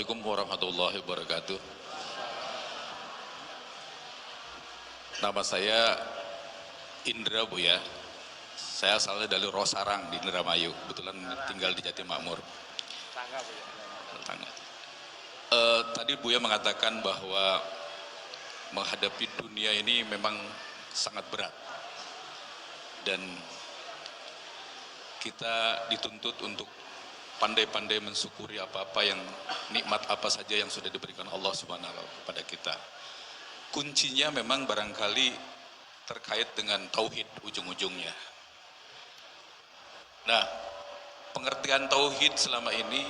Assalamualaikum warahmatullahi wabarakatuh. Nama saya Indra, Bu ya. Saya asalnya dari Rosarang di Indramayu. Kebetulan tinggal di Jatimakmur. Tetangga. Tadi Buya mengatakan bahwa menghadapi dunia ini memang sangat berat. Dan kita dituntut untuk pandai-pandai mensyukuri apa-apa yang nikmat apa saja yang sudah diberikan Allah Subhanahu wa taala kepada kita. Kuncinya memang barangkali terkait dengan tauhid ujung-ujungnya. Nah, pengertian tauhid selama ini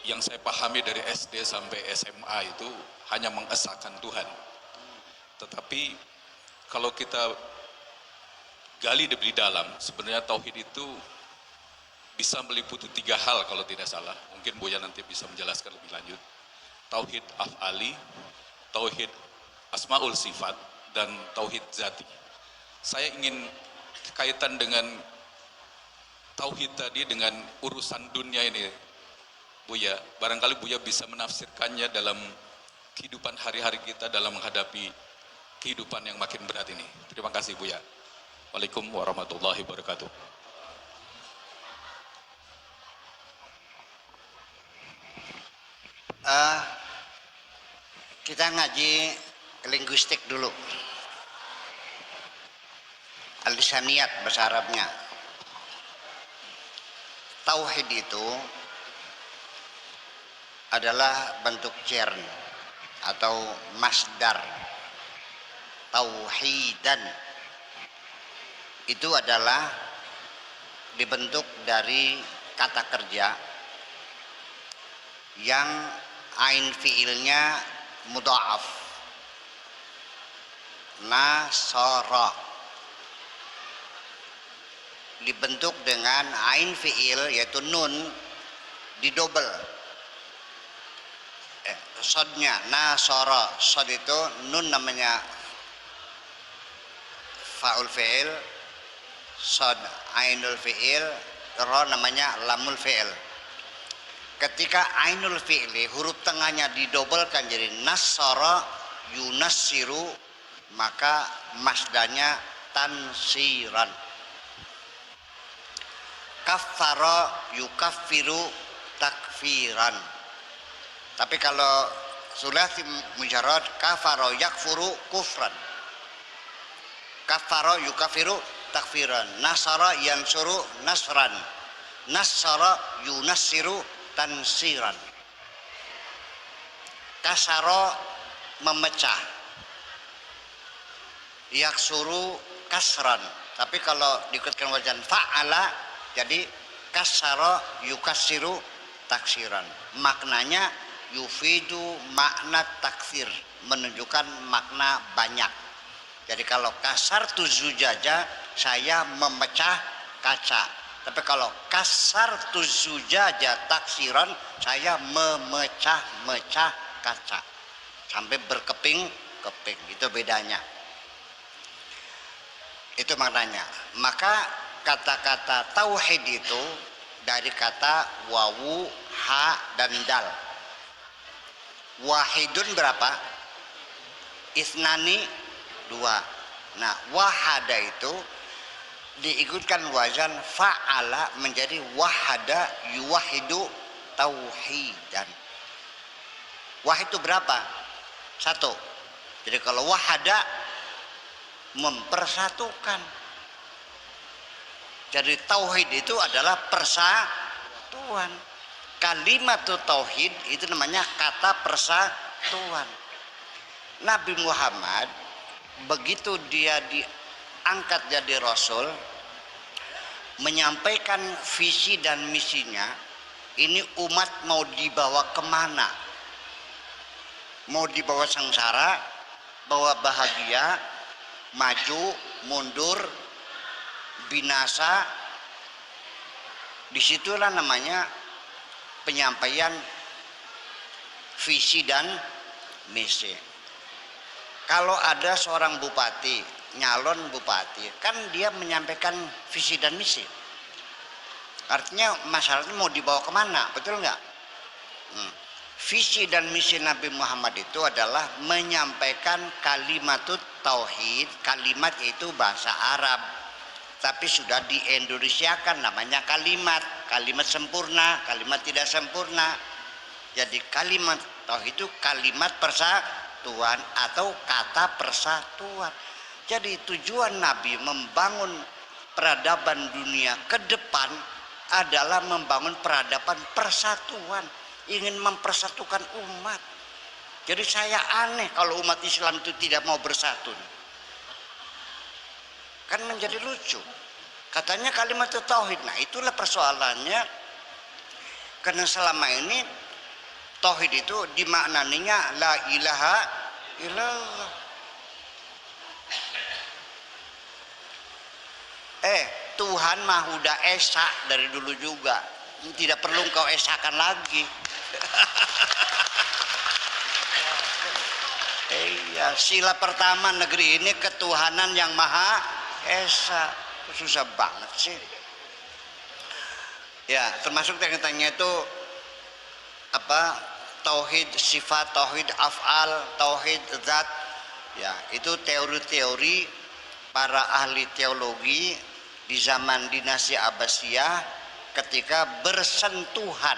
yang saya pahami dari SD sampai SMA itu hanya mengesahkan Tuhan. Tetapi kalau kita gali lebih dalam, sebenarnya tauhid itu bisa meliputi 3 hal kalau tidak salah. Mungkin Buya nanti bisa menjelaskan lebih lanjut. Tauhid af'ali, tauhid asmaul sifat, dan tauhid zati. Saya ingin kaitan dengan tauhid tadi dengan urusan dunia ini, Buya. Barangkali Buya bisa menafsirkannya dalam kehidupan hari-hari kita dalam menghadapi kehidupan yang makin berat ini. Terima kasih Buya. Waalaikumsalam warahmatullahi wabarakatuh. Kita ngaji linguistik dulu, al-lisaniyat bahasa Arabnya. Tauhid itu adalah bentuk jern atau masdar. Tauhidan itu adalah dibentuk dari kata kerja yang ain fiilnya mudha'af, nasara, dibentuk dengan ain fiil yaitu nun didobel, sodnya nasara, sod itu nun namanya faul fiil, sod ainul fiil, ro namanya lamul fiil. Ketika ainul fi'li huruf tengahnya didobelkan jadi nasara yunassiru, maka masdarnya tansiran. Kaffara yukaffiru takfiran. Tapi kalau sulasi mujarrad kafara yakfuru kufran. Kaffara yukaffiru takfiran. Nasara yansuru nasran. Nasara yunassiru tansiran. Kasaro memecah, yaksuru kasran. Tapi kalau diikutkan wajan fa'ala jadi kasaro yukassiru taksiran. Maknanya yufidu makna taksir, menunjukkan makna banyak. Jadi kalau kasar tuzujaja, saya memecah kaca. Tapi kalau kasar tuzujaja taksiran, saya memecah-mecah kaca sampai berkeping-keping. Itu bedanya. Itu maknanya. Maka kata-kata tauhid itu dari kata wawu, ha, dan dal. Wahidun berapa? Isnani 2. Nah, wahada itu diikutkan wazan fa'ala menjadi wahada yuwahidu tauhidan. Wahid itu berapa? 1. Jadi kalau wahada mempersatukan. Jadi tauhid itu adalah persatuan. Kalimat tauhid itu namanya kata persatuan. Nabi Muhammad begitu dia diangkat jadi rasul, menyampaikan visi dan misinya, ini umat mau dibawa kemana? Mau dibawa sengsara, bawa bahagia, maju, mundur, binasa. Disitulah namanya penyampaian visi dan misi. Kalau ada seorang bupati, nyalon bupati, kan dia menyampaikan visi dan misi. Artinya masyarakatnya mau dibawa kemana, betul nggak? Visi dan misi Nabi Muhammad itu adalah menyampaikan kalimatut tauhid, kalimat itu bahasa Arab, tapi sudah diindonesiakan namanya kalimat, kalimat sempurna, kalimat tidak sempurna. Jadi kalimat tauhid itu kalimat persatuan atau kata persatuan. Jadi tujuan Nabi membangun peradaban dunia ke depan adalah membangun peradaban persatuan, ingin mempersatukan umat. Jadi saya aneh kalau umat Islam itu tidak mau bersatu. Kan menjadi lucu. Katanya kalimat tauhid. Nah, itulah persoalannya. Karena selama ini tauhid itu dimaknaninya la ilaha illallah. Tuhan mah udah esa dari dulu juga. Tidak perlu kau esakan lagi. Iya, sila pertama negeri ini ketuhanan yang maha esa. Susah banget sih. Ya, termasuk yang tanya itu apa? Tauhid sifat, tauhid af'al, tauhid zat. Ya, itu teori-teori para ahli teologi di zaman dinasti Abbasiyah ketika bersentuhan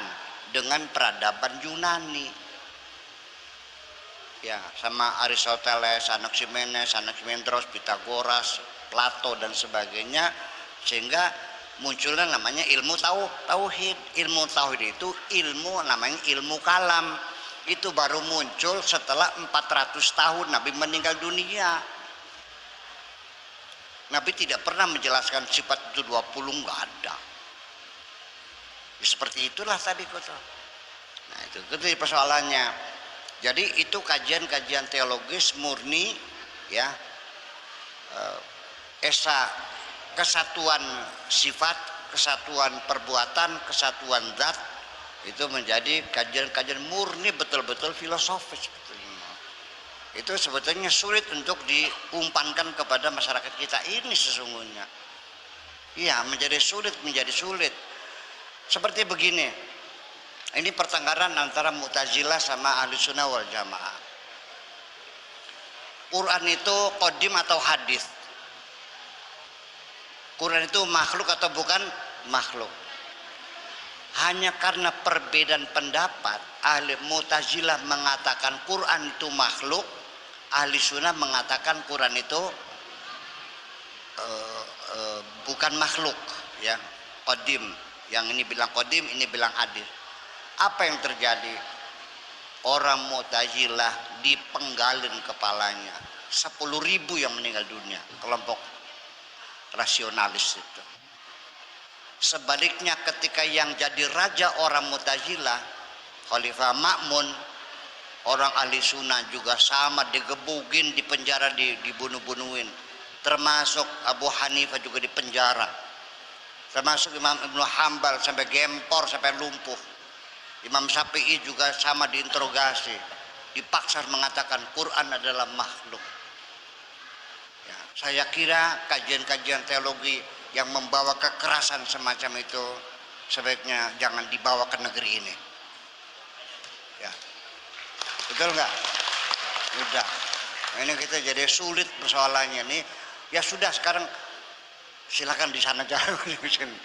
dengan peradaban Yunani. Ya, sama Aristoteles, Anaximenes, Anaximandros, Pythagoras, Plato dan sebagainya, sehingga munculnya namanya ilmu tauhid. Ilmu tauhid itu ilmu namanya ilmu kalam. Itu baru muncul setelah 400 tahun Nabi meninggal dunia. Nabi tidak pernah menjelaskan sifat itu 20, enggak ada. Ya, seperti itulah tadi kata. Nah, itu persoalannya. Jadi itu kajian-kajian teologis murni, ya, esa kesatuan sifat, kesatuan perbuatan, kesatuan zat, itu menjadi kajian-kajian murni betul-betul filosofis. Itu sebetulnya sulit untuk diumpankan kepada masyarakat kita ini sesungguhnya. Iya, menjadi sulit. Seperti begini, ini pertengkaran antara Mu'tazilah sama Ahli Sunnah wal Jamaah. Quran itu qadim atau hadis? Quran itu makhluk atau bukan makhluk? Hanya karena perbedaan pendapat, Ahli Mu'tazilah mengatakan Quran itu makhluk, Ahli Sunnah mengatakan Quran itu bukan makhluk, ya, qadim. Yang ini bilang qadim, ini bilang hadis. Apa yang terjadi? Orang Mu'tazilah dipenggalin kepalanya. 10.000 yang meninggal dunia, kelompok rasionalis itu. Sebaliknya ketika yang jadi raja orang Mu'tazilah, Khalifah Ma'mun, orang ahli sunnah juga sama, digebugin, dipenjara, dibunuh-bunuhin. Termasuk Abu Hanifah juga dipenjara. Termasuk Imam Ibnu Hambal sampai gempor, sampai lumpuh. Imam Syafi'i juga sama diinterogasi. Dipaksa mengatakan Quran adalah makhluk. Ya, saya kira kajian-kajian teologi yang membawa kekerasan semacam itu sebaiknya jangan dibawa ke negeri ini. Ya, betul nggak? Udah. Ini kita jadi sulit persoalannya nih. Ya sudah, sekarang silakan di sana jangan di sini.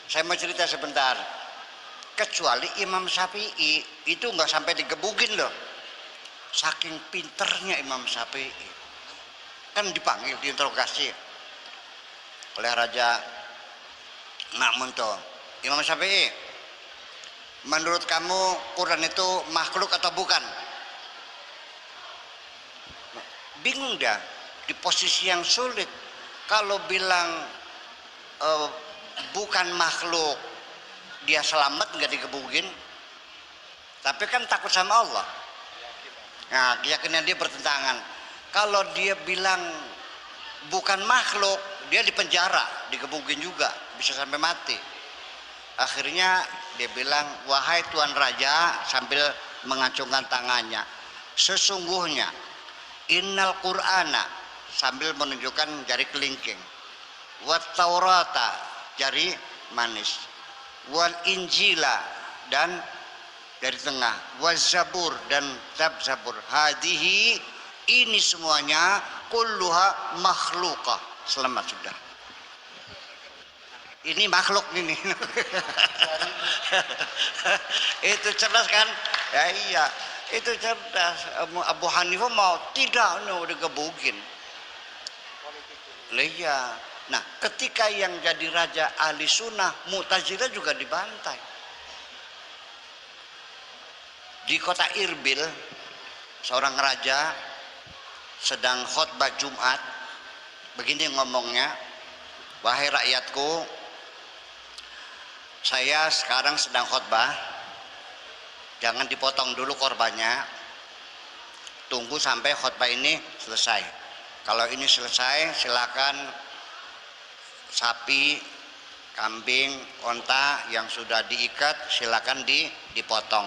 Saya mau cerita sebentar. Kecuali Imam Syafi'i itu nggak sampai digebugin loh. Saking pinternya Imam Syafi'i. Kan dipanggil, diinterogasi oleh Raja Ma'mun tuh. Imam Syafi'i, menurut kamu Quran itu makhluk atau bukan? Bingung dah, di posisi yang sulit. Kalau bilang bukan makhluk, dia selamat nggak digebugin. Tapi kan takut sama Allah. Nah, keyakinan dia bertentangan. Kalau dia bilang bukan makhluk, dia dipenjara, digebugin juga, bisa sampai mati. Akhirnya dia bilang, wahai Tuan Raja, sambil mengacungkan tangannya, sesungguhnya innal Qur'ana, sambil menunjukkan jari kelingking, wat Taurata, jari manis, wal Injila, dan dari tengah, wazabur dan zabur. Hadihi, ini semuanya kulluha makhlukah. Selamat sudah. Ini makhluk ini. Itu cerdas kan? Ya iya, itu cerdas. Abu Hanifah mau tidak, no, digebugin. Iya. Nah, ketika yang jadi raja ahli sunnah, Mu'tazilah juga dibantai. Di kota Irbil, seorang raja sedang khutbah Jumat, begini ngomongnya, wahai rakyatku, saya sekarang sedang khutbah, jangan dipotong dulu korbannya, tunggu sampai khutbah ini selesai. Kalau ini selesai, silakan sapi, kambing, onta yang sudah diikat silakan dipotong.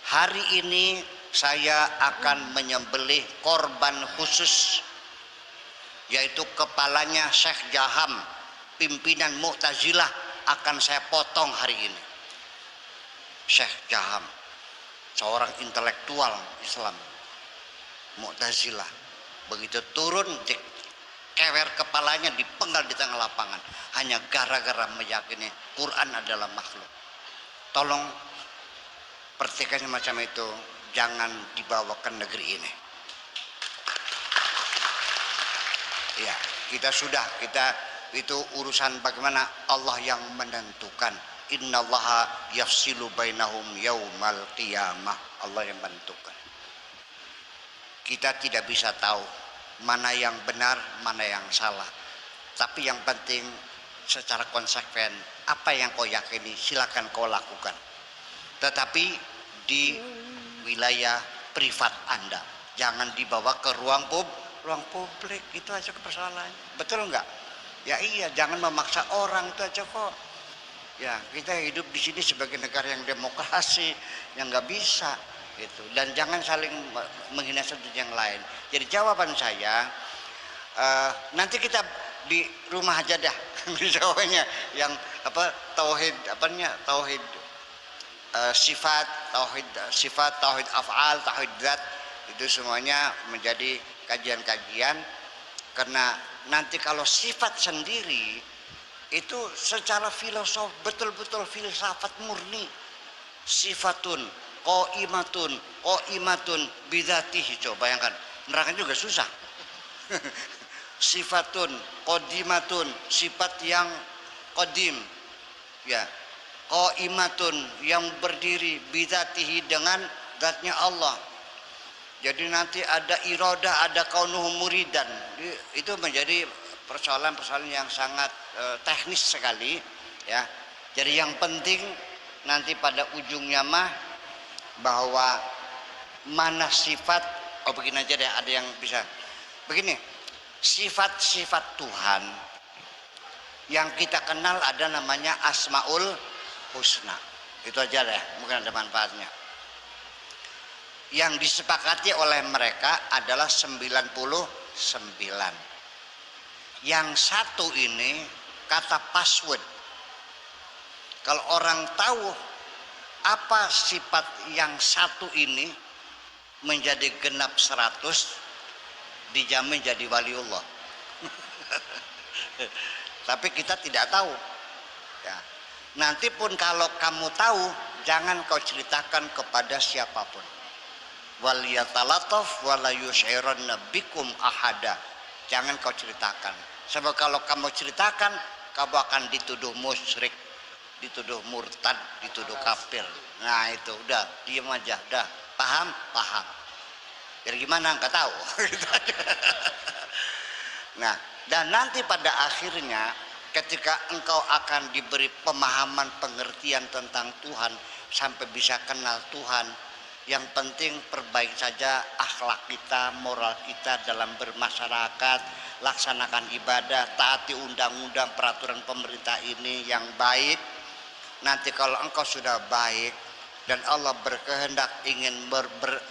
Hari ini saya akan menyembelih korban khusus, yaitu kepalanya Syekh Jaham, pimpinan Mu'tazilah, akan saya potong hari ini. Syekh Jaham, seorang intelektual Islam Mu'tazilah, begitu turun kewer kepalanya dipenggal di tengah lapangan hanya gara-gara meyakini Quran adalah makhluk. Tolong pertikaian macam itu jangan dibawa ke negeri ini. Ya, kita itu urusan bagaimana Allah yang menentukan. Innallaha yafsilu bainahum yaumal qiyamah. Allah yang menentukan. Kita tidak bisa tahu mana yang benar, mana yang salah. Tapi yang penting secara konsekuen, apa yang kau yakini silakan kau lakukan. Tetapi di wilayah privat Anda, jangan dibawa ke ruang publik. Itu aja persoalannya. Betul enggak? Ya iya, jangan memaksa orang, itu aja kok. Ya, kita hidup di sini sebagai negara yang demokrasi, yang nggak bisa gitu. Dan jangan saling menghina satu yang lain. Jadi jawaban saya, nanti kita di rumah aja dah jawabnya yang tauhid sifat, tauhid af'al, tauhid zat, itu semuanya menjadi kajian-kajian. Karena nanti kalau sifat sendiri itu secara filosof betul-betul filsafat murni. Sifatun qaimatun bidzatihi. Coba bayangkan, neraka juga susah. Sifatun qadimatun, sifat yang qadim, ya, qaimatun yang berdiri, bidzatihi dengan zatnya Allah. Jadi nanti ada iroda, ada kaunuhu muridan. Itu menjadi persoalan-persoalan yang sangat teknis sekali, ya. Jadi yang penting nanti pada ujungnya mah bahwa mana sifat, begini aja deh, ada yang bisa begini, sifat-sifat Tuhan yang kita kenal ada namanya Asmaul Husna. Itu aja deh, mungkin ada manfaatnya. Yang disepakati oleh mereka adalah 99. Yang satu ini kata password. Kalau orang tahu apa sifat yang satu ini menjadi genap 100, dijamin jadi waliullah. Tapi kita tidak tahu. Ya. Nanti pun kalau kamu tahu, jangan kau ceritakan kepada siapapun. Wal yatalataf wala yusy'iranna bikum ahada. Jangan kau ceritakan. Sebab kalau kamu ceritakan, kamu akan dituduh musyrik, dituduh murtad, dituduh kafir. Nah itu udah, diam aja, udah paham. Jadi gimana? Nggak tahu. Nah, dan nanti pada akhirnya ketika engkau akan diberi pemahaman pengertian tentang Tuhan sampai bisa kenal Tuhan, yang penting perbaiki saja akhlak kita, moral kita dalam bermasyarakat, laksanakan ibadah, taati undang-undang peraturan pemerintah ini yang baik. Nanti kalau engkau sudah baik dan Allah berkehendak ingin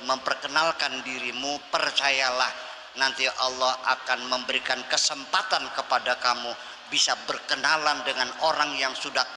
memperkenalkan dirimu, percayalah nanti Allah akan memberikan kesempatan kepada kamu bisa berkenalan dengan orang yang sudah